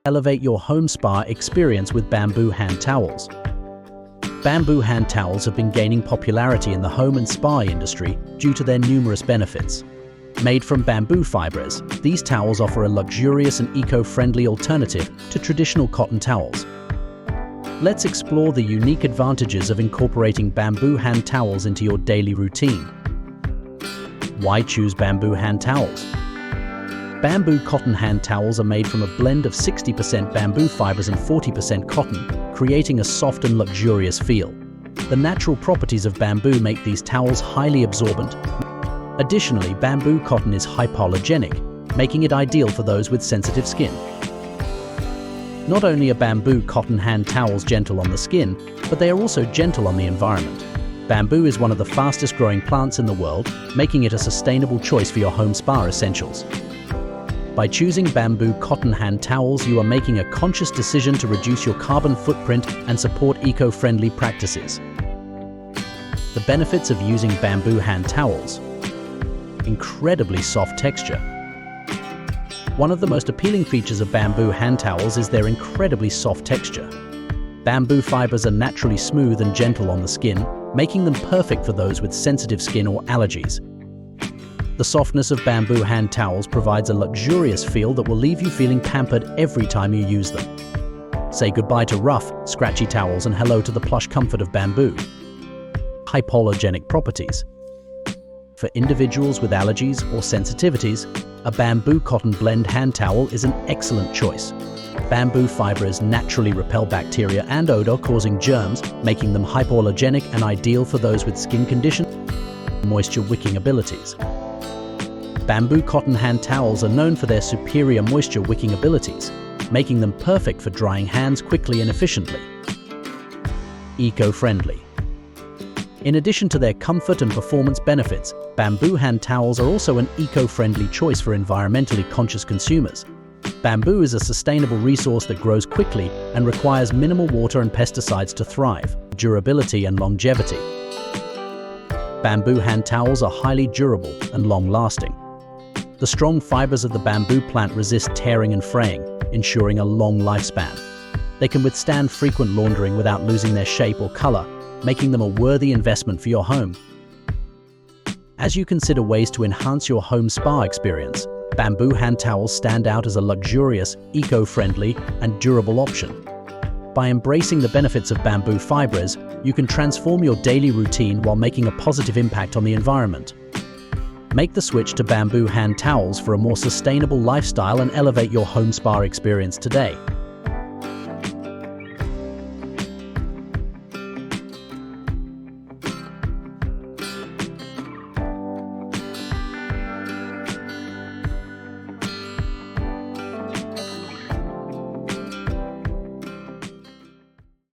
Elevate your home spa experience with bamboo hand towels. Bamboo hand towels have been gaining popularity in the home and spa industry due to their numerous benefits. Made from bamboo fibers, these towels offer a luxurious and eco-friendly alternative to traditional cotton towels. Let's explore the unique advantages of incorporating bamboo hand towels into your daily routine. Why choose bamboo hand towels? Bamboo cotton hand towels are made from a blend of 60% bamboo fibers and 40% cotton, creating a soft and luxurious feel. The natural properties of bamboo make these towels highly absorbent. Additionally, bamboo cotton is hypoallergenic, making it ideal for those with sensitive skin. Not only are bamboo cotton hand towels gentle on the skin, but they are also gentle on the environment. Bamboo is one of the fastest growing plants in the world, making it a sustainable choice for your home spa essentials. By choosing bamboo cotton hand towels, you are making a conscious decision to reduce your carbon footprint and support eco-friendly practices. The benefits of using bamboo hand towels. Incredibly soft texture. One of the most appealing features of bamboo hand towels is their incredibly soft texture. Bamboo fibers are naturally smooth and gentle on the skin, making them perfect for those with sensitive skin or allergies. The softness of bamboo hand towels provides a luxurious feel that will leave you feeling pampered every time you use them. Say goodbye to rough, scratchy towels and hello to the plush comfort of bamboo. Hypogenic properties. For individuals with allergies or sensitivities, a bamboo cotton blend hand towel is an excellent choice. Bamboo fibers naturally repel bacteria and odor, causing germs, making them hypoallergenic and ideal for those with skin conditions and moisture wicking abilities. Bamboo cotton hand towels are known for their superior moisture wicking abilities, making them perfect for drying hands quickly and efficiently. Eco-friendly. In addition to their comfort and performance benefits, bamboo hand towels are also an eco-friendly choice for environmentally conscious consumers. Bamboo is a sustainable resource that grows quickly and requires minimal water and pesticides to thrive. Durability and longevity. Bamboo hand towels are highly durable and long-lasting. The strong fibers of the bamboo plant resist tearing and fraying, ensuring a long lifespan. They can withstand frequent laundering without losing their shape or color, making them a worthy investment for your home. As you consider ways to enhance your home spa experience, bamboo hand towels stand out as a luxurious, eco-friendly, and durable option. By embracing the benefits of bamboo fibers, you can transform your daily routine while making a positive impact on the environment. Make the switch to bamboo hand towels for a more sustainable lifestyle and elevate your home spa experience today.